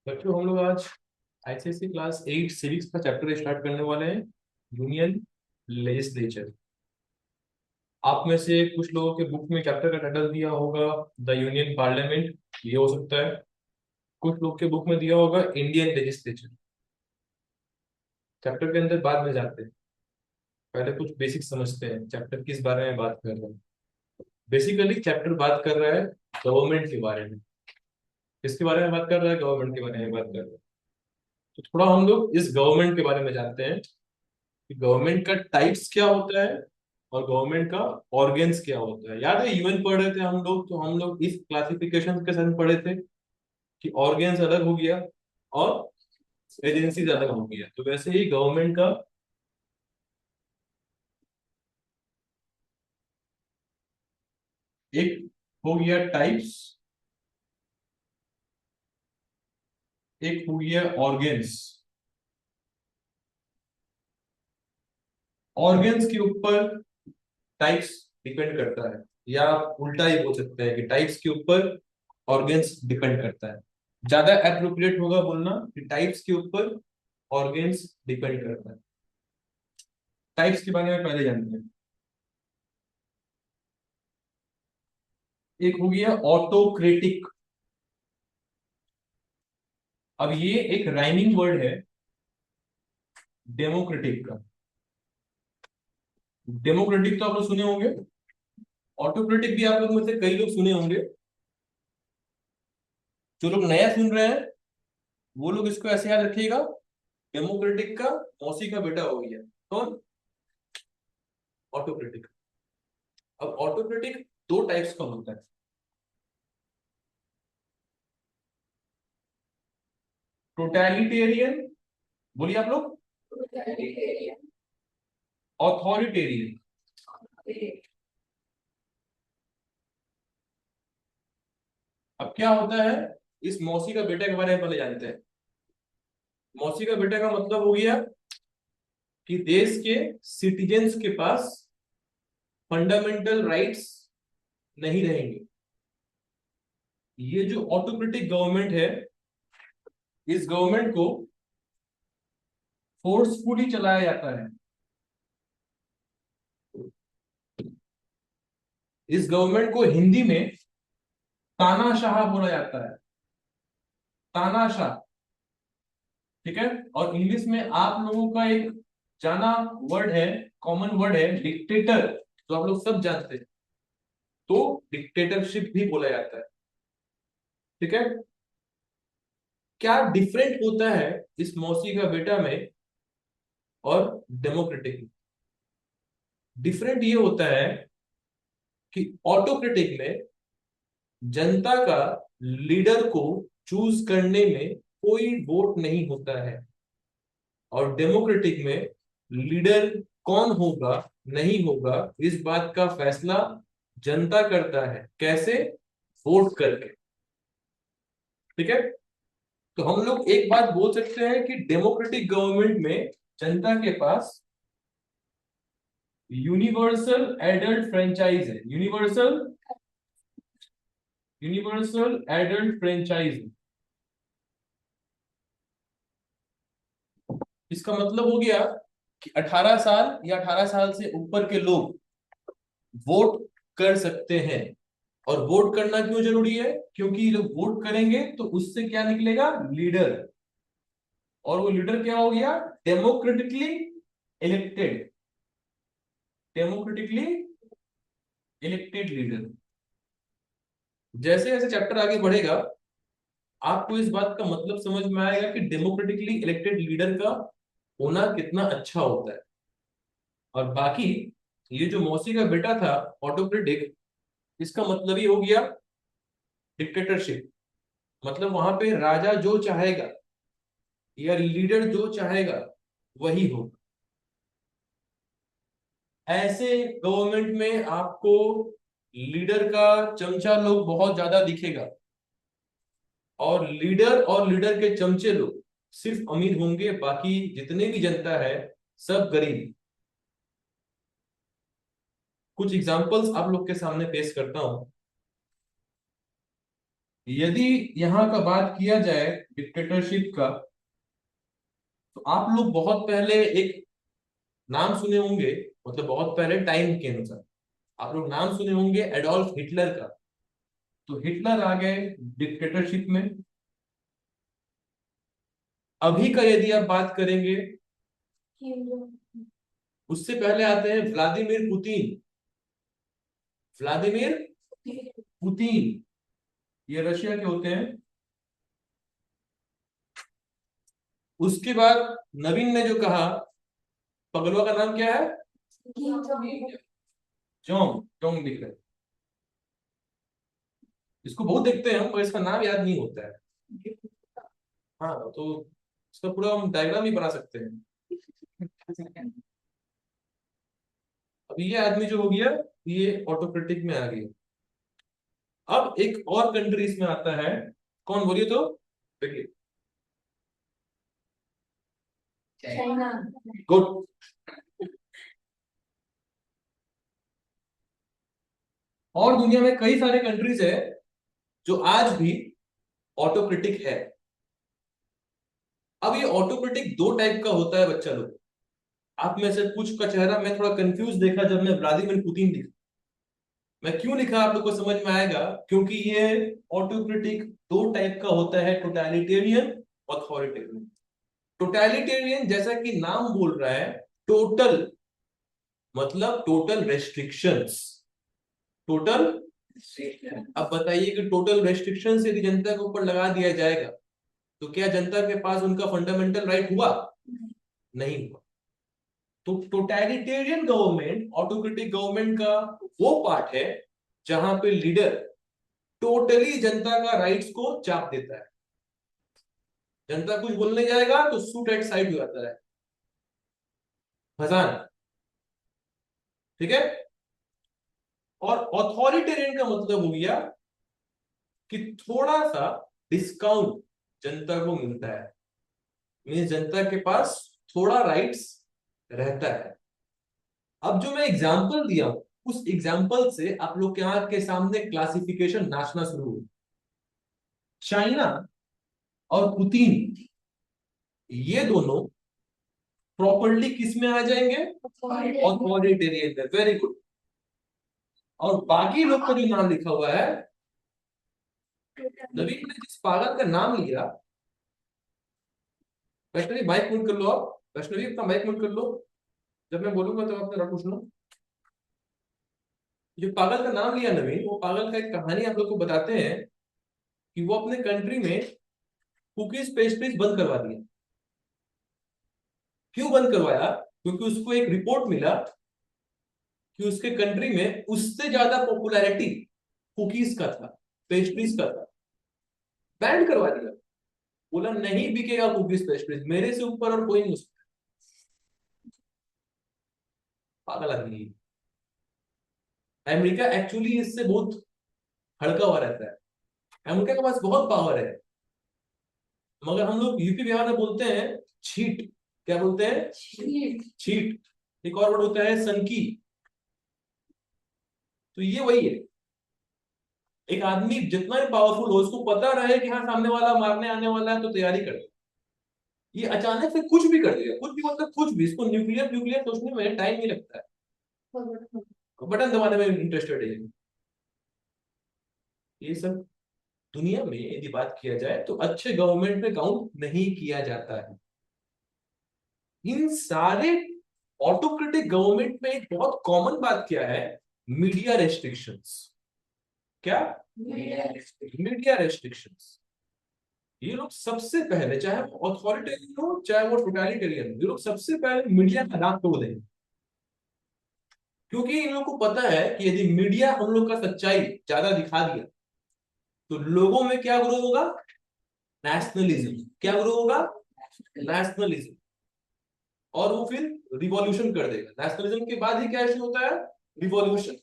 बच्चों हम लोग आज आईसीएससी क्लास 8 सिविक्स का चैप्टर स्टार्ट करने वाले हैं। Union legislature. आप में से कुछ लोगों के बुक में चैप्टर का टाइटल दिया होगा द यूनियन पार्लियामेंट, ये हो सकता है। कुछ लोग के बुक में दिया होगा इंडियन लेजिस्लेचर। चैप्टर के अंदर बाद में जाते हैं, पहले कुछ बेसिक समझते हैं चैप्टर किस बारे में बात कर रहे हैं। बेसिकली चैप्टर बात कर रहा है गवर्नमेंट के बारे में। किसके बारे में बात कर रहा है? गवर्नमेंट के बारे में बात कर रहा है। तो थोड़ा हम लोग इस गवर्नमेंट के बारे में जानते हैं कि गवर्नमेंट का टाइप्स क्या होता है और गवर्नमेंट का ऑर्गेन्स क्या होता है। याद है यूएन पढ़ रहे थे हम लोग, तो हम लोग इस क्लासिफिकेशन के साथ पढ़े थे कि ऑर्गेन्स अलग हो गया और एजेंसीज अलग हो गया। तो वैसे ही गवर्नमेंट का एक हो गया टाइप्स, एक हो गया ऑर्गेन्स। ऑर्गेन्स के ऊपर टाइप्स डिपेंड करता है, या आप उल्टा ही बोल सकते हैं कि टाइप्स के ऊपर ऑर्गेन्स डिपेंड करता है। ज्यादा एप्रोप्रिएट होगा बोलना कि टाइप्स के ऊपर ऑर्गेन्स डिपेंड करता है। टाइप्स के बारे में पहले जानते हैं। एक हो गया ऑटोक्रेटिक। अब ये एक राइमिंग वर्ड है डेमोक्रेटिक का। डेमोक्रेटिक तो आप लोग सुने होंगे, ऑटोक्रेटिक भी आप लोग में से कई लोग सुने होंगे। जो लोग नया सुन रहे हैं वो लोग इसको ऐसे याद रखिएगा, डेमोक्रेटिक का मौसी का बेटा हो गया कौन? ऑटोक्रेटिक। अब ऑटोक्रेटिक दो टाइप्स का होता है। टोटलिटेरियन, बोलिए आप लोग। ऑथोरिटेरियन। अब क्या होता है, इस मौसी का बेटा के बारे में पहले जानते हैं। मौसी का बेटा का मतलब हो गया कि देश के सिटीजन्स के पास फंडामेंटल राइट्स नहीं रहेंगे। ये जो ऑटोक्रेटिक गवर्नमेंट है, इस गवर्नमेंट को फोर्सफुली चलाया जाता है। इस गवर्नमेंट को हिंदी में तानाशाह बोला जाता है। तानाशाह, ठीक है। और इंग्लिश में आप लोगों का एक जाना वर्ड है, कॉमन वर्ड है डिक्टेटर, जो आप लोग सब जानते हैं। तो डिक्टेटरशिप भी बोला जाता है, ठीक है। क्या डिफरेंट होता है इस मौसी का बेटा में और डेमोक्रेटिक में? डिफरेंट ये होता है कि ऑटोक्रेटिक में जनता का लीडर को चूज करने में कोई वोट नहीं होता है, और डेमोक्रेटिक में लीडर कौन होगा नहीं होगा इस बात का फैसला जनता करता है। कैसे? वोट करके, ठीक है। तो हम लोग एक बात बोल सकते हैं कि डेमोक्रेटिक गवर्नमेंट में जनता के पास यूनिवर्सल एडल्ट फ्रेंचाइज है। Universal universal adult franchise. इसका मतलब हो गया कि 18 साल या 18 साल से ऊपर के लोग वोट कर सकते हैं। और वोट करना क्यों जरूरी है? क्योंकि जब वोट करेंगे तो उससे क्या निकलेगा? लीडर। और वो लीडर क्या हो गया? Democratically elected. Democratically elected leader. जैसे जैसे चैप्टर आगे बढ़ेगा आपको इस बात का मतलब समझ में आएगा कि डेमोक्रेटिकली इलेक्टेड लीडर का होना कितना अच्छा होता है। और बाकी ये जो मौसी का बेटा था ऑटोक्रेटिक, इसका मतलब ही हो गया डिक्टेटरशिप। मतलब वहां पे राजा जो चाहेगा या लीडर जो चाहेगा वही होगा। ऐसे गवर्नमेंट में आपको लीडर का चमचा लोग बहुत ज्यादा दिखेगा, और लीडर के चमचे लोग सिर्फ अमीर होंगे, बाकी जितने भी जनता है सब गरीब। कुछ एग्जांपल्स आप लोग के सामने पेश करता हूं। यदि यहाँ का बात किया जाए डिक्टेटरशिप का, तो आप लोग बहुत पहले एक नाम सुने होंगे, मतलब बहुत पहले टाइम के अनुसार आप लोग नाम सुने होंगे एडोल्फ हिटलर का। तो हिटलर आ गए डिक्टेटरशिप में। अभी का यदि आप बात करेंगे, उससे पहले आते हैं व्लादिमीर पुतिन। व्लादिमीर पुतिन, ये रशिया के होते हैं। उसके बाद नवीन ने जो कहा, पगलवा का नाम क्या है? जोंग, जोंग दिख रहा है। इसको बहुत देखते हैं हम, पर इसका नाम याद नहीं होता है। हाँ, तो इसका पूरा हम डायग्राम ही बना सकते हैं। अब ये आदमी जो हो गया, ये ऑटोक्रेटिक में आ गया। अब एक और कंट्रीज में आता है, कौन बोलिए तो? देखिए, चाइना। गुड। और दुनिया में कई सारे कंट्रीज है जो आज भी ऑटोक्रेटिक है। अब ये ऑटोक्रेटिक दो टाइप का होता है बच्चा लोग। आप में से कुछ का चेहरा मैं थोड़ा कंफ्यूज देखा जब मैं व्लादिमीर पुतिन लिखा। मैं क्यों लिखा आप लोग को समझ में आएगा, क्योंकि ये ऑटोक्रेटिक दो टाइप का होता है, टोटलिटेरियन, अथॉरिटेरियन। टोटलिटेरियन जैसा कि नाम बोल रहा है, टोटल मतलब टोटल रेस्ट्रिक्शंस। टोटल, अब बताइए कि टोटल रेस्ट्रिक्शंस यदि जनता के ऊपर लगा दिया जाएगा, तो क्या जनता के पास उनका फंडामेंटल राइट हुआ? नहीं हुआ। तो टोटलिटेरियन गवर्नमेंट, ऑटोक्रेटिक गवर्नमेंट का वो पार्ट है जहां पे लीडर टोटली जनता का राइट्स को चाप देता है। जनता कुछ बोलने जाएगा तो सूट एट साइड हो जाता है, खजान। ठीक है। और ऑथोरिटेरियन का मतलब हो गया कि थोड़ा सा डिस्काउंट जनता को मिलता है, मीन्स जनता के पास थोड़ा राइट्स रहता है। अब जो मैं एग्जांपल दिया हूं, उस एग्जांपल से आप लोग के यहाँ के सामने क्लासिफिकेशन नाचना शुरू हो। चाइना और पुतिन, ये दोनों प्रॉपर्ली किस में आ जाएंगे? ऑथोरिटेरियन में। Very good. और बाकी लोग का जो नाम लिखा हुआ है, नवीन ने जिस पागल का नाम लिया, वैष्णवी माइक म्यूट कर लो आप। वैष्णवी अपना माइक म्यूट कर लो, जब मैं बोलूंगा तो आप जरा पूछना। जो पागल का नाम लिया नवीन, वो पागल का एक कहानी आप लोग को बताते हैं कि वो अपने कंट्री में कुकीज पेस्ट्रीज बंद करवा दिया। क्यों बंद करवाया? क्योंकि उसको एक रिपोर्ट मिला कि उसके कंट्री में उससे ज्यादा पॉपुलैरिटी कुकीज का था, पेस्ट्रीज का था। बैंड करवा दिया। बोला नहीं बिकेगा कुकीज पेस्ट्रीज, मेरे से ऊपर और कोई नहीं हो सकता। पागल आदमी है। अमेरिका एक्चुअली इससे बहुत हड़का हुआ रहता है। अमेरिका के पास बहुत पावर है, मगर हम लोग यूपी बिहार में बोलते हैं छीट। क्या बोलते हैं? छीट। एक और वर्ड होता है सनकी। तो ये वही है। एक आदमी जितना भी पावरफुल हो, उसको पता रहे कि हाँ सामने वाला मारने आने वाला है, तो तैयारी कर। ये अचानक से कुछ भी कर देगा, कुछ भी मतलब कुछ भी। इसको न्यूक्लियर न्यूक्लियर सोचने में टाइम नहीं लगता है, बटन दबाने में इंटरेस्टेड है। ये सब दुनिया में यदि बात किया जाए तो अच्छे गवर्नमेंट में काउंट नहीं किया जाता है। इन सारे ऑटोक्रेटिक गवर्नमेंट में एक बहुत कॉमन बात क्या है? Media restrictions. क्या? Media restrictions. ये लोग सबसे पहले, चाहे वो अथॉरिटेरियन हो चाहे वो टोटलिटेरियन हो, ये लोग सबसे पहले मीडिया का नाक तोड़ देंगे। क्योंकि इन लोगों को पता है कि यदि मीडिया हम लोग का सच्चाई ज्यादा दिखा दिया, तो लोगों में क्या ग्रो होगा? नेशनलिज्म। क्या ग्रो होगा? नेशनलिज्म। और वो फिर रिवॉल्यूशन कर देगा। नेशनलिज्म के बाद ही क्या इशू होता है? रिवॉल्यूशन।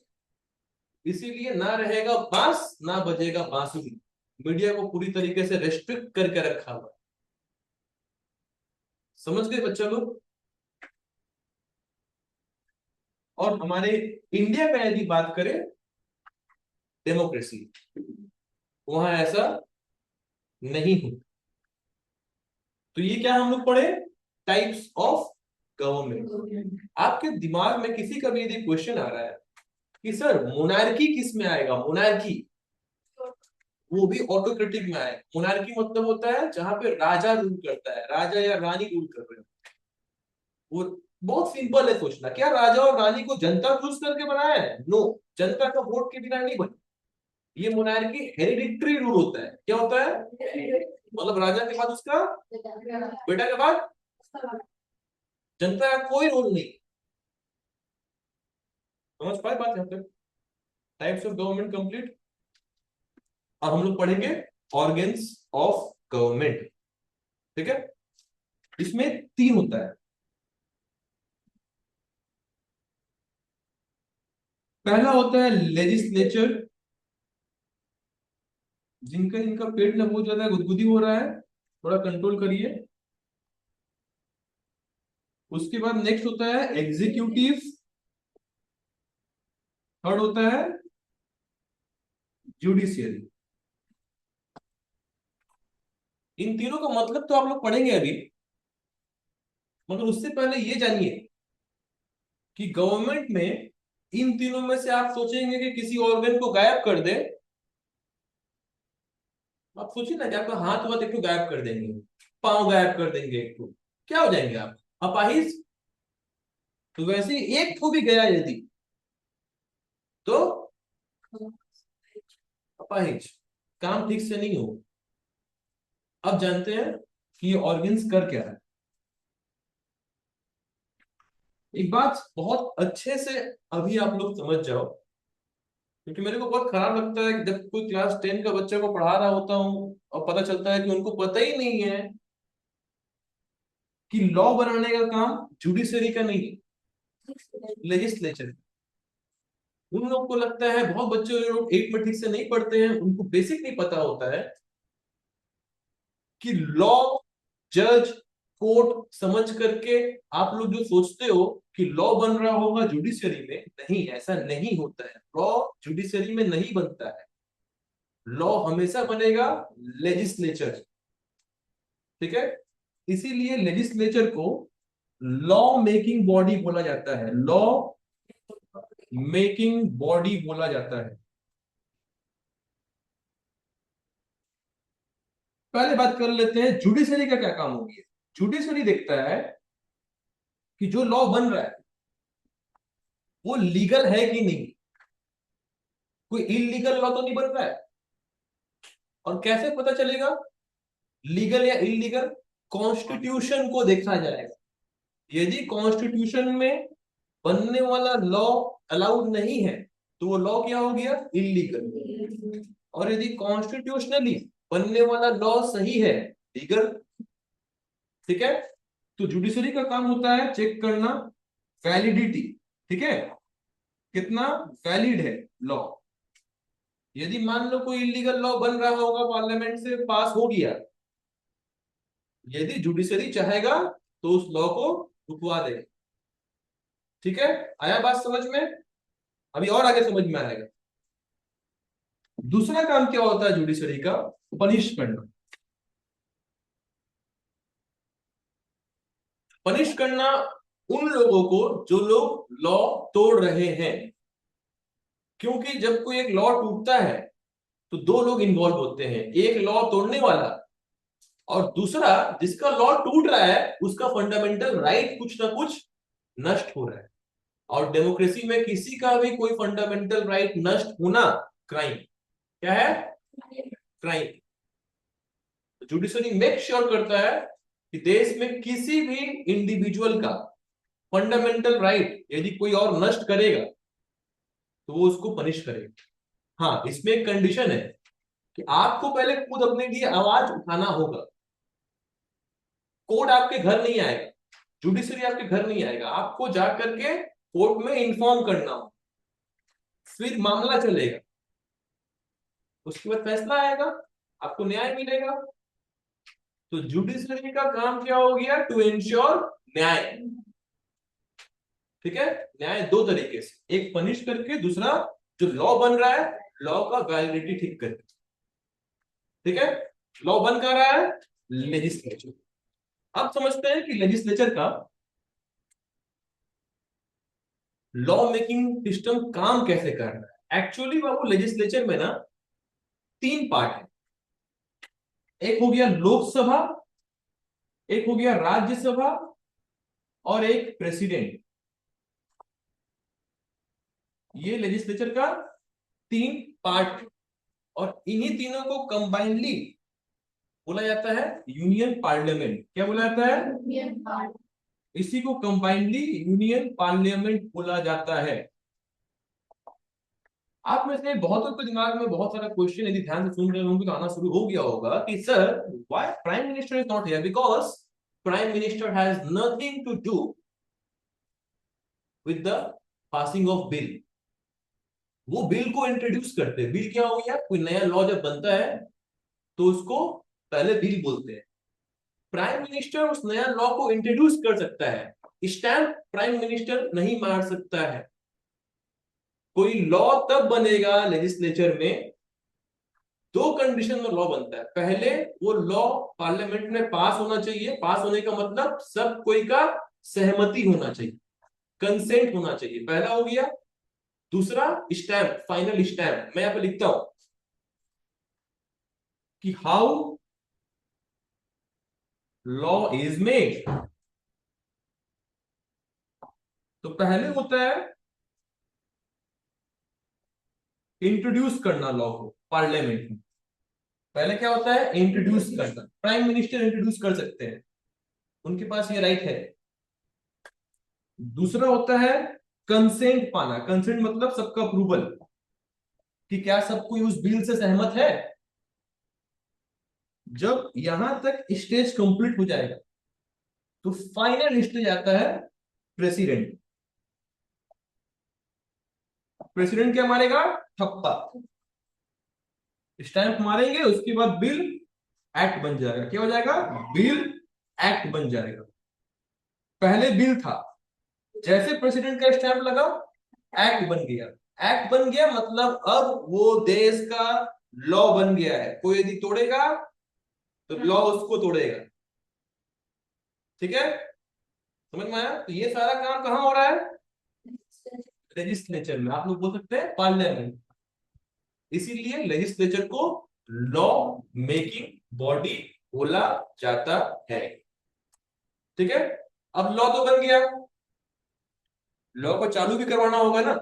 इसीलिए ना रहेगा बांस ना बजेगा बांसुरी। मीडिया को पूरी तरीके से रेस्ट्रिक्ट करके रखा हुआ है। समझ गए बच्चा लोग? और हमारे इंडिया में यदि बात करें डेमोक्रेसी, वहां ऐसा नहीं हो। तो ये क्या हम लोग पढ़े, टाइप्स ऑफ गवर्नमेंट। आपके दिमाग में किसी का भी यदि क्वेश्चन आ रहा है कि सर मोनार्की किस में आएगा, मोनार्की, वो भी ऑटोक्रेटिक में आएगा। मोनार्की मतलब होता है जहां पे राजा रूल करता है, राजा या रानी रूल कर रहे हो। वो बहुत सिंपल है सोचना, क्या राजा और रानी को जनता चूज करके बनाया है? नो, जनता का वोट के बिना नहीं बना। ये मोनार्की हेरिडिटरी रूल होता है। क्या होता है? मतलब राजा के बाद उसका बेटा के बाद जनता का कोई रोल नहीं। समझ पाए बात यहाँ तक? Types of government complete. अब हम लोग पढ़ेंगे ऑर्गन्स ऑफ गवर्नमेंट। ठीक है, इसमें तीन होता है। पहला होता है लेजिस्लेचर, जिनका जिनका पेट में बहुत ज्यादा गुदगुदी हो रहा है थोड़ा कंट्रोल करिए। उसके बाद नेक्स्ट होता है एग्जीक्यूटिव, थर्ड होता है जुडिशियरी। इन तीनों का मतलब तो आप लोग पढ़ेंगे अभी, मगर उससे पहले ये जानिए कि गवर्नमेंट में इन तीनों में से आप सोचेंगे कि किसी ऑर्गन को गायब कर दे। आप सोचिए ना कि आपका हाथ हुआ तो एक तो गायब कर देंगे, पांव गायब कर देंगे एक तो, क्या हो जाएंगे आप? अपाहिज। तो वैसे ही एक तो भी गया यदि तो अपाहिज, काम ठीक से नहीं हो। अब जानते हैं कि ये ऑर्गन्स कर क्या है। एक बात बहुत अच्छे से अभी आप लोग समझ जाओ, क्योंकि मेरे को बहुत खराब लगता है कि जब कोई क्लास 10 का बच्चे को पढ़ा रहा होता हूँ और पता चलता है कि उनको पता ही नहीं है कि लॉ बनाने का काम जुडिशरी का नहीं है, लेजिस्लेचर। उन लोग को लगता है, बहुत बच्चे जो लोग 8 में ठीक से नहीं पढ़ते हैं, उनको बेसिक नहीं पता होता है कि लॉ, जज, कोर्ट समझ करके आप लोग जो सोचते हो कि लॉ बन रहा होगा जुडिशरी में, नहीं, ऐसा नहीं होता है। लॉ जुडिशरी में नहीं बनता है, लॉ हमेशा बनेगा लेजिस्लेचर। ठीक है, इसीलिए लेजिस्लेचर को लॉ मेकिंग बॉडी बोला जाता है, लॉ मेकिंग बॉडी बोला जाता है। पहले बात कर लेते हैं जुडिशरी का क्या काम होगी। जुडिशरी देखता है कि जो लॉ बन रहा है वो लीगल है कि नहीं, कोई इलीगल लॉ तो नहीं बन रहा है। और कैसे पता चलेगा लीगल या इलीगल? कॉन्स्टिट्यूशन को देखा जाएगा। यदि कॉन्स्टिट्यूशन में बनने वाला लॉ अलाउड नहीं है तो वो लॉ क्या हो गया? इलीगल। और यदि कॉन्स्टिट्यूशनली बनने वाला लॉ सही है, लीगल। ठीक है, तो जुडिशरी का काम होता है चेक करना वैलिडिटी। ठीक है, कितना वैलिड है लॉ। यदि मान लो कोई इलीगल लॉ बन रहा होगा, पार्लियामेंट से पास हो गया, यदि जुडिशरी चाहेगा तो उस लॉ को रुकवा देगा। ठीक है, आया बात समझ में? अभी और आगे समझ में आएगा। दूसरा काम क्या होता है जुडिशरी का? पनिश करना। पनिश करना उन लोगों को जो लोग लॉ तोड़ रहे हैं। क्योंकि जब कोई एक लॉ टूटता है तो दो लोग इन्वॉल्व होते हैं, एक लॉ तोड़ने वाला और दूसरा जिसका लॉ टूट रहा है, उसका फंडामेंटल राइट कुछ ना कुछ नष्ट हो रहा है। और डेमोक्रेसी में किसी का भी कोई फंडामेंटल राइट नष्ट होना क्राइम। क्या है? क्राइम। जुडिशरी मेक श्योर करता है कि देश में किसी भी इंडिविजुअल का फंडामेंटल राइट यदि कोई और नष्ट करेगा तो वो उसको पनिश करेगा। हाँ, इसमें एक कंडीशन है कि आपको पहले खुद अपने लिए आवाज उठाना होगा। कोर्ट आपके घर नहीं आएगा, जुडिशरी आपके घर नहीं आएगा, आपको जाकर के कोर्ट में इन्फॉर्म करना हो, फिर मामला चलेगा, उसके बाद फैसला आएगा, आपको न्याय मिलेगा। तो जुडिशरी का काम क्या हो गया? टू इंश्योर न्याय। ठीक है, न्याय दो तरीके से, एक पनिश करके, दूसरा जो लॉ बन रहा है लॉ का वैलिडिटी ठीक करके। ठीक है, लॉ बन कर रहा है लेजिस्लेचर। अब समझते हैं कि लेजिस्लेचर का लॉ मेकिंग सिस्टम काम कैसे कर रहा है। एक्चुअली बाबू लेजिस्लेचर में ना 3 पार्ट है। एक हो गया लोकसभा, एक हो गया राज्यसभा, और एक प्रेसिडेंट। ये लेजिस्लेचर का 3 पार्ट, और इन्हीं तीनों को कंबाइनली बोला जाता है यूनियन पार्लियामेंट। क्या बोला जाता है? इसी को कंबाइनली यूनियन पार्लियामेंट बोला जाता है। आप में से बहुतों के दिमाग में बहुत सारा क्वेश्चन यदि ध्यान से सुन रहे होंगे तो आना शुरू हो गया होगा कि sir why prime minister is not here, because prime minister has nothing to do with the passing of bill. वो बिल को इंट्रोड्यूस करते हैं। बिल क्या हो गया? कोई नया लॉ जब बनता है तो उसको पहले बिल बोलते हैं। प्राइम मिनिस्टर उस नया लॉ को इंट्रोड्यूस कर सकता है, स्टैंप प्राइम मिनिस्टर नहीं मार सकता है। कोई लॉ तब बनेगा लेजिस्लेचर में, 2 कंडीशन में लॉ बनता है। पहले वो लॉ पार्लियामेंट में पास होना चाहिए। पास होने का मतलब सब कोई का सहमति होना चाहिए, कंसेंट होना चाहिए, पहला हो गया। दूसरा स्टैंप, फाइनल स्टैंप। मैं यहां पे लिखता हूं कि हाउ लॉ इज मेड। तो पहले होता है इंट्रोड्यूस करना लॉ को पार्लियामेंट में। पहले क्या होता है? इंट्रोड्यूस करना। प्राइम मिनिस्टर इंट्रोड्यूस कर सकते हैं, उनके पास ये राइट है। दूसरा होता है कंसेंट पाना। कंसेंट मतलब सबका अप्रूवल, कि क्या सब कोई उस बिल से सहमत है। जब यहां तक स्टेज कंप्लीट हो जाएगा तो फाइनल स्टेज आता है प्रेसिडेंट। प्रेसिडेंट क्या मारेगा? ठप्पा, स्टैंप मारेंगे, उसके बाद बिल एक्ट बन जाएगा। क्या हो जाएगा? बिल एक्ट बन जाएगा। पहले बिल था, जैसे प्रेसिडेंट का स्टैंप लगा एक्ट बन गया। एक्ट बन गया मतलब अब वो देश का लॉ बन गया है। कोई यदि तोड़ेगा तो लॉ उसको तोड़ेगा। ठीक है, समझ में आया? तो ये सारा काम कहां हो रहा है? लेजिस्लेचर में। आप लोग बोल सकते हैं पार्लियामेंट। इसीलिए लेजिस्लेचर को लॉ मेकिंग बॉडी बोला जाता है। ठीक है, अब लॉ तो बन गया, लॉ को चालू भी करवाना होगा ना।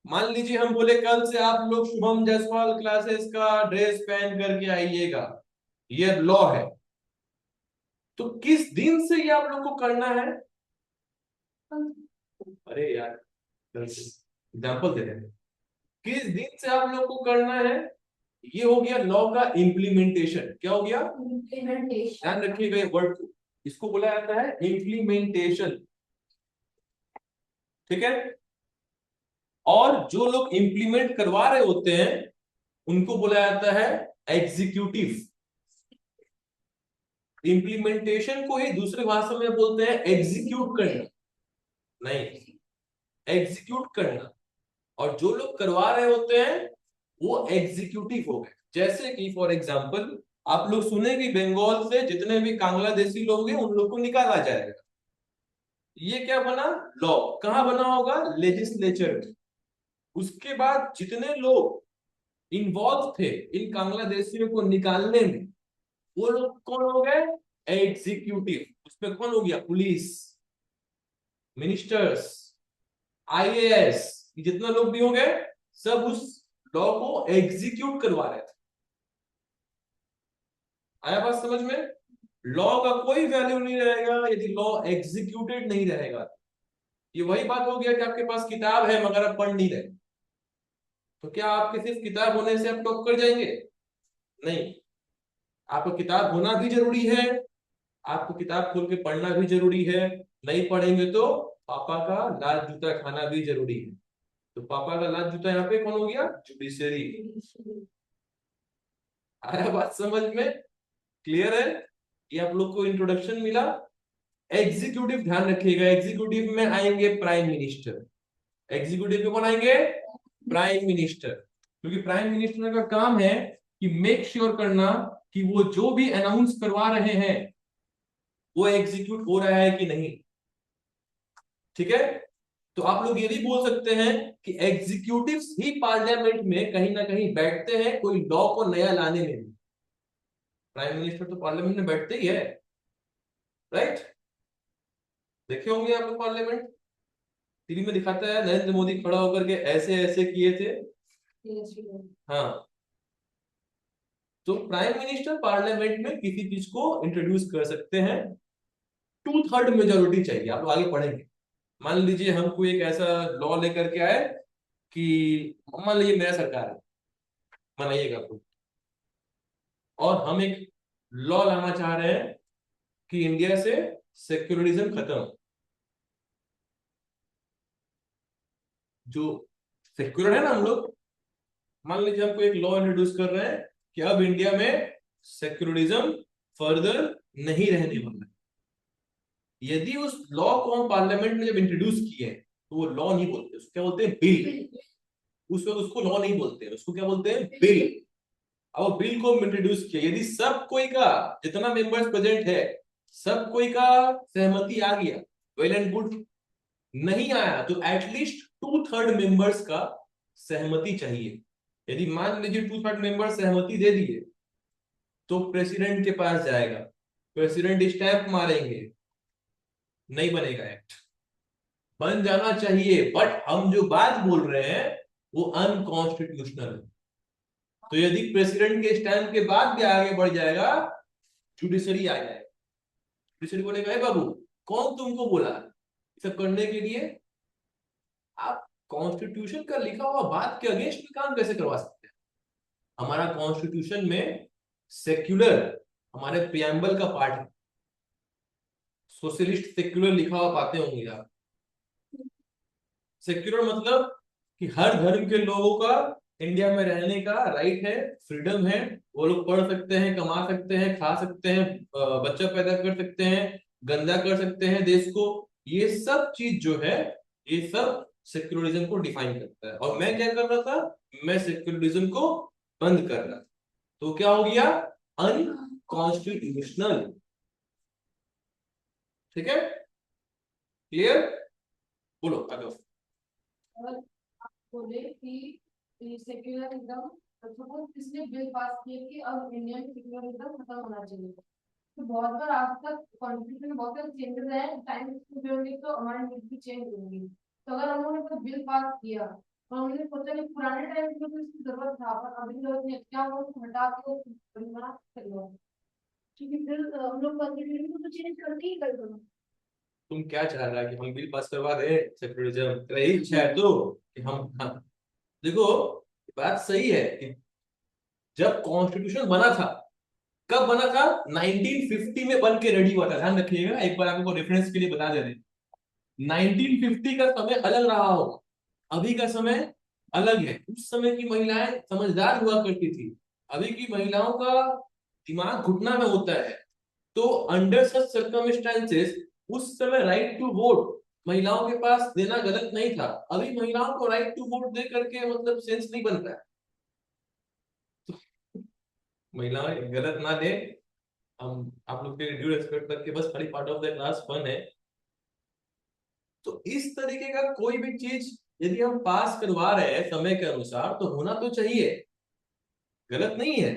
मान लीजिए हम बोले कल से आप लोग शुभम जायसवाल क्लासेस का ड्रेस पहन करके आइएगा, ये लॉ है। तो किस दिन से ये आप लोग को करना है? अरे यार, एग्जाम्पल दे रहे हैं। किस दिन से आप लोग को करना है? ये हो गया लॉ का इम्प्लीमेंटेशन। क्या हो गया? ध्यान रखिएगा ये वर्ड को, इसको बोला जाता है इम्प्लीमेंटेशन। ठीक है, और जो लोग इंप्लीमेंट करवा रहे होते हैं उनको बोला जाता है एग्जीक्यूटिव। इंप्लीमेंटेशन को ही दूसरे भाषा में बोलते हैं एग्जीक्यूट करना, नहीं, एग्जीक्यूट करना। और जो लोग करवा रहे होते हैं वो एग्जीक्यूटिव हो गए। जैसे कि फॉर एग्जांपल आप लोग सुने कि बंगाल से जितने भी बांग्लादेशी लोग हैं उन लोग को निकाला जाएगा। ये क्या बना? लॉ। कहां बना होगा? लेजिस्लेचर में। उसके बाद जितने लोग इन्वॉल्व थे इन बांग्लादेशियों को निकालने में, वो लोग कौन हो गए? एग्जीक्यूटिव। उसमें कौन हो गया? पुलिस, मिनिस्टर्स, आईएएस, जितना लोग भी होंगे सब उस लॉ को एग्जीक्यूट करवा रहे थे। आया बात समझ में? लॉ का कोई वैल्यू नहीं रहेगा यदि लॉ एग्जीक्यूटेड नहीं रहेगा। ये वही बात हो गया कि आपके पास किताब है मगर आप पढ़ नहीं रहे, तो क्या आपके सिर्फ किताब होने से आप टॉप कर जाएंगे? नहीं, आपको किताब होना भी जरूरी है, आपको किताब खोल के पढ़ना भी जरूरी है। नहीं पढ़ेंगे तो पापा का लाल जूता खाना भी जरूरी है। तो पापा का लाल जूता यहाँ पे कौन हो गया? जुडिशरी। आया बात समझ में? क्लियर है? ये आप लोग को इंट्रोडक्शन मिला। एग्जीक्यूटिव ध्यान रखिएगा, एग्जीक्यूटिव में आएंगे प्राइम मिनिस्टर। एग्जीक्यूटिव में कौन आएंगे? Prime minister. क्योंकि प्राइम मिनिस्टर का काम है कि मेक श्योर करना कि वो जो भी अनाउंस करवा रहे हैं वो एग्जीक्यूट हो रहा है कि नहीं। ठीक है, तो आप लोग ये भी बोल सकते हैं कि एग्जीक्यूटिव्स ही पार्लियामेंट में कहीं ना कहीं बैठते हैं कोई लॉ को नया लाने में भी। प्राइम मिनिस्टर तो पार्लियामेंट में बैठते ही है, राइट। देखे होंगे आप लोग पार्लियामेंट, टीवी में दिखाता है नरेंद्र मोदी खड़ा होकर के ऐसे ऐसे किए थे। हाँ, तो प्राइम मिनिस्टर पार्लियामेंट में किसी चीज को इंट्रोड्यूस कर सकते हैं। 2/3 मेजोरिटी चाहिए, आप लोग आगे पढ़ेंगे। मान लीजिए हम कोई एक ऐसा लॉ लेकर के आए कि मान लीजिए मेरा सरकार है, बनाइएगा आपको, और हम एक लॉ लाना चाह रहे हैं कि इंडिया से सेक्युलरिज्म खत्म। जो सेक्युलर है ना हम लोग, मान लीजिए हमको एक लॉ इंट्रोड्यूस कर रहे हैं कि अब इंडिया में सेक्युलरिज्म फर्दर नहीं रहने वाला है। यदि उस लॉ को हम पार्लियामेंट में जब इंट्रोड्यूस किए तो वो लॉ नहीं बोलते, उसको क्या बोलते हैं, बिल। उस वक्त उसको लॉ नहीं बोलते, उसको क्या बोलते हैं, बिल। अब बिल को इंट्रोड्यूस किया, यदि सब कोई का, जितना मेंबर्स प्रेजेंट है, सब कोई का सहमति आ गया, वेल एंड गुड। नहीं आया तो एटलीस्ट 2/3 मेंबर्स का सहमति चाहिए। यदि मान लीजिए 2/3 मेंबर सहमति दे दिए तो प्रेसिडेंट के पास जाएगा, प्रेसिडेंट स्टैंप मारेंगे, नहीं बनेगा एक्ट। बन जाना चाहिए, बट हम जो बात बोल रहे हैं वो अनकॉन्स्टिट्यूशनल है। तो यदि प्रेसिडेंट के स्टैंप के बाद भी आगे बढ़ जाएगा, जुडिशरी आ जाएगा, जुडिशरी बोलेगा, "ए बाबू, कौन तुमको बोला ये सब करने के लिए? आप कॉन्स्टिट्यूशन का लिखा हुआ बात के अगेंस्ट में काम कैसे करवा सकते हैं?" हमारा कॉन्स्टिट्यूशन में सेक्युलर हमारे प्रियम्बल का पार्ट है। सोशलिस्ट सेक्युलर लिखा हुआ पाते होंगे आप। सेक्युलर मतलब कि हर धर्म के लोगों का इंडिया में रहने का राइट है, फ्रीडम है। वो लोग पढ़ सकते हैं, कमा सकते हैं, खा सकते हैं, बच्चा पैदा कर सकते हैं, गंदा कर सकते हैं देश को। ये सब चीज जो है, ये सब सेक्युलरिज्म को डिफाइन करता है। और मैं क्या कर रहा था, मैं सेक्युलरिज्म को बंद कर रहा था। तो क्या हो गया, अनकॉन्स्टिट्यूशनल। ठीक है, क्लियर, बोलो आगे। और आप बोले कि सेक्युलरिज्म, सपोज किसने बिल पास किया कि अब इंडियन सेक्युलरिज्म खत्म होना चाहिए। तो बहुत बार आज तक कॉन्स्टिट्यूशन में बहुत सारे चेंजेस हैं, टाइम होंगे तो हमारे नीड भी चेंज होंगी। तो अगर हम लोगों ने कोई बिल पास किया और हमने सोचा कि पुराने टाइम में तो इसकी जरूरत था पर अभी जरूरत नहीं है, क्या हम लोग उसको हटा के बना सकते हैं? क्योंकि फिर हम लोग कॉन्स्टिट्यूशन को तो चेंज करके ही कर दो। तुम क्या चाह रहा है कि हम बिल पास करवा दें सेक्युलरिज्म, तेरा यही इच्छा है तो कि हम, हाँ, देखो बात सही है कि जब कॉन्स्टिट्यूशन बना था, कब बना था, 1950 में बन के रेडी हुआ था। ध्यान रखिएगा, एक बार आपको रेफरेंस के लिए बता दे रहे, 1950 का समय अलग रहा होगा, अभी का समय अलग है। उस समय की महिलाएं समझदार हुआ करती थी, अभी की महिलाओं का दिमाग घुटना में होता है। तो अंडर सच सर्कमस्टेंसेस उस समय राइट टू वोट महिलाओं के पास देना गलत नहीं था। अभी महिलाओं को राइट टू वोट दे करके मतलब सेंस नहीं बनता है। महिलाएं गलत ना दे, हम आप लोग के ड्यू रेस्पेक्ट करके बस खाली part of the class fun है। तो इस तरीके का कोई भी चीज यदि हम पास करवा रहे हैं समय के अनुसार तो होना तो चाहिए, गलत नहीं है।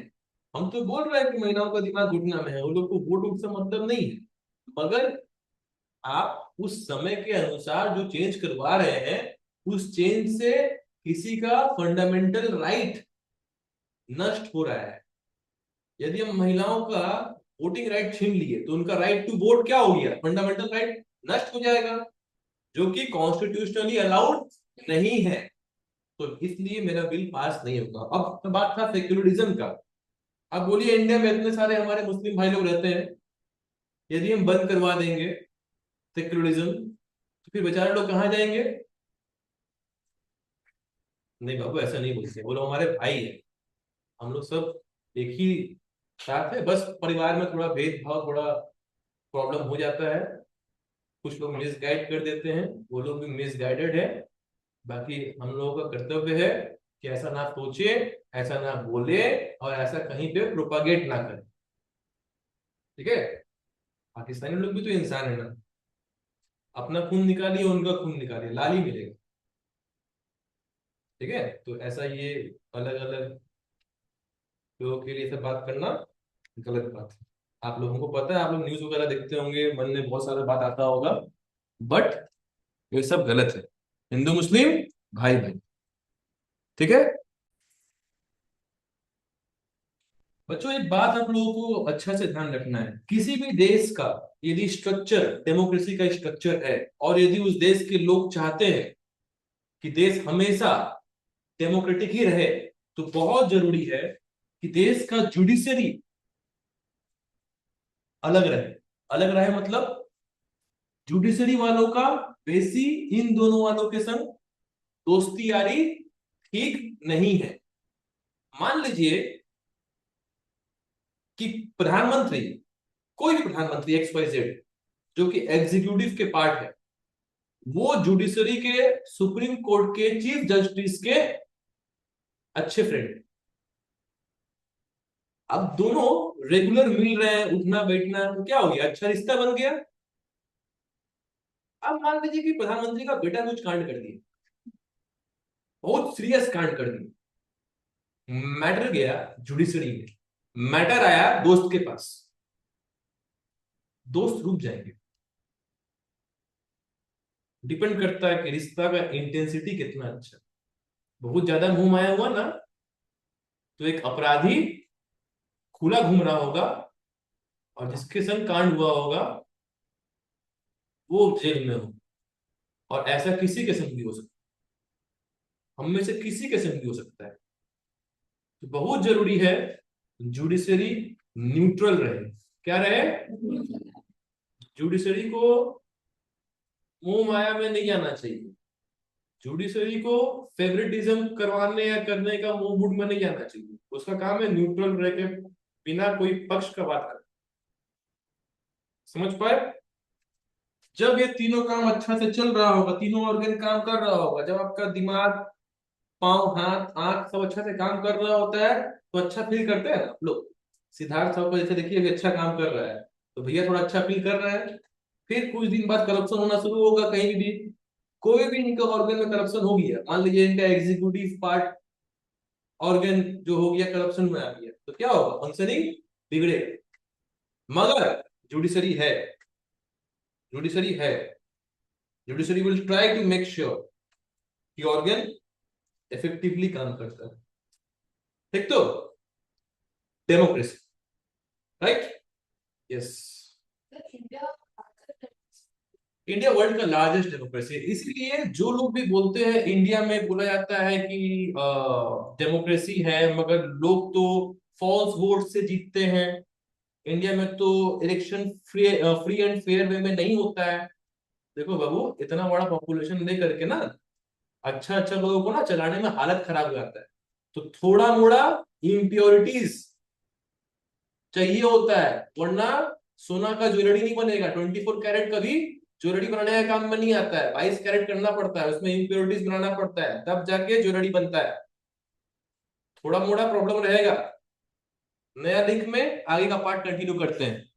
हम तो बोल रहे हैं कि महिलाओं का दिमाग घुटना में है, उन लोग को वोट वोट से मतलब नहीं है। मगर आप उस समय के अनुसार जो चेंज करवा रहे हैं, उस चेंज से किसी का फंडामेंटल राइट नष्ट हो रहा है। यदि हम महिलाओं का वोटिंग राइट छीन लिए तो उनका राइट टू वोट क्या हो गया, फंडामेंटल राइट नष्ट हो जाएगा, जो कि कॉन्स्टिट्यूशनली अलाउड नहीं है। तो इसलिए मेरा बिल पास नहीं होगा। अब तो बात था सेक्युलरिज्म का। अब बोलिए, इंडिया में इतने सारे हमारे मुस्लिम भाई लोग रहते हैं, यदि हम बंद करवा देंगे सेक्युलरिज्म तो फिर बेचारे लोग कहाँ जाएंगे? नहीं बाबू, ऐसा नहीं बोलते, वो लोग हमारे भाई है, हम लोग सब एक ही साथ है। बस परिवार में थोड़ा भेदभाव, थोड़ा प्रॉब्लम हो जाता है, कुछ लोग मिसगाइड कर देते हैं, वो लोग भी मिसगाइडेड है। बाकी हम लोगों का कर्तव्य है कि ऐसा ना सोचे, ऐसा ना बोले, और ऐसा कहीं पे प्रोपागेट ना करे। ठीक है, पाकिस्तानी लोग भी तो इंसान है ना, अपना खून निकालिए, उनका खून निकालिए, लाल ही मिलेगा। ठीक है, तो ऐसा ये अलग अलग लोगों के लिए सब बात करना गलत बात है। आप लोगों को पता है, आप लोग न्यूज वगैरह देखते होंगे, मन में बहुत सारा बात आता होगा, बट ये सब गलत है। हिंदू मुस्लिम भाई भाई। ठीक है बच्चों, एक बात आप लोगों को अच्छा से ध्यान रखना है, किसी भी देश का यदि स्ट्रक्चर डेमोक्रेसी का स्ट्रक्चर है, और यदि उस देश के लोग चाहते हैं कि देश हमेशा डेमोक्रेटिक ही रहे, तो बहुत जरूरी है कि देश का जुडिशरी अलग रहे। अलग रहे मतलब जुडिशरी वालों का बेसी इन दोनों वालों के संग दोस्ती यारी ठीक नहीं है। मान लीजिए कि प्रधानमंत्री, कोई भी प्रधानमंत्री एक्स वाई जेड, जो कि एग्जीक्यूटिव के पार्ट है, वो जुडिशरी के, सुप्रीम कोर्ट के चीफ जस्टिस के अच्छे फ्रेंड। अब दोनों रेगुलर मिल रहे हैं, उठना बैठना, तो क्या हो गया, अच्छा रिश्ता बन गया। अब मान लीजिए कि प्रधानमंत्री का बेटा कुछ कांड कर दिया, बहुत सीरियस कांड कर दिया, मैटर गया जुडिशरी में, मैटर आया दोस्त के पास, दोस्त रुक जाएंगे। डिपेंड करता है कि रिश्ता का इंटेंसिटी कितना अच्छा। बहुत ज्यादा मुंह माया हुआ ना, तो एक अपराधी खुला घूम रहा होगा, और जिसके संग कांड हुआ होगा वो जेल में हो। और ऐसा किसी के संग भी हो सकता है, हम में से किसी के संग भी हो सकता है। तो बहुत जरूरी है जुडिशरी न्यूट्रल रहे। क्या रहे? जुडिशरी को मुंह माया में नहीं आना चाहिए, जुडिशरी को फेवरेटिज्म करवाने या करने का मुंह मूड में नहीं आना चाहिए। उसका काम है न्यूट्रल रह के बिना कोई पक्ष का बात कर। समझ पाए? जब ये तीनों काम अच्छा से चल रहा होगा, तीनों ऑर्गन काम कर रहा होगा, जब आपका दिमाग, पाँव, हाथ, आंख सब अच्छा से काम कर रहा होता है, तो अच्छा फील करते हैं ना आप लोग। सिद्धार्थ साहब को जैसे देखिए कि अच्छा काम कर रहा है, तो भैया थोड़ा अच्छा फील कर रहा है। फिर कुछ दिन बाद करप्शन होना शुरू होगा कहीं भी, कोई भी इनका ऑर्गन में करप्शन हो गया, मान लीजिए इनका एग्जीक्यूटिव पार्ट ऑर्गन जो हो गया करप्शन में आ गया, तो क्या होगा, फंक्शनिंग बिगड़ेगा। मगर जुडिशरी है, जुडिशरी है, judiciary will try to make sure कि ऑर्गन इफेक्टिवली काम करता है। ठीक तो, democracy, right? Yes, India India world का लार्जेस्ट डेमोक्रेसी है। इसीलिए जो लोग भी बोलते हैं इंडिया में बोला जाता है कि डेमोक्रेसी है, मगर लोग तो फॉल्स वोट से जीतते हैं, इंडिया में तो इलेक्शन फ्री एंड फेयर वे में नहीं होता है। देखो बाबू, इतना बड़ा पॉपुलेशन लेकर के ना, अच्छा अच्छा लोगों को ना चलाने में हालत खराब हो जाता है। तो थोड़ा मोड़ा इम्प्योरिटीज चाहिए होता है, वरना सोना का ज्वेलरी नहीं बनेगा। 24 कैरेट कभी ज्वेलरी बनाने का काम में नहीं आता है, 22 कैरेट करना पड़ता है, उसमें इम्प्योरिटीज बनाना पड़ता है, तब जाके ज्वेलरी बनता है। थोड़ा मोड़ा प्रॉब्लम रहेगा। नया लिंक में आगे का पार्ट कंटिन्यू करते हैं।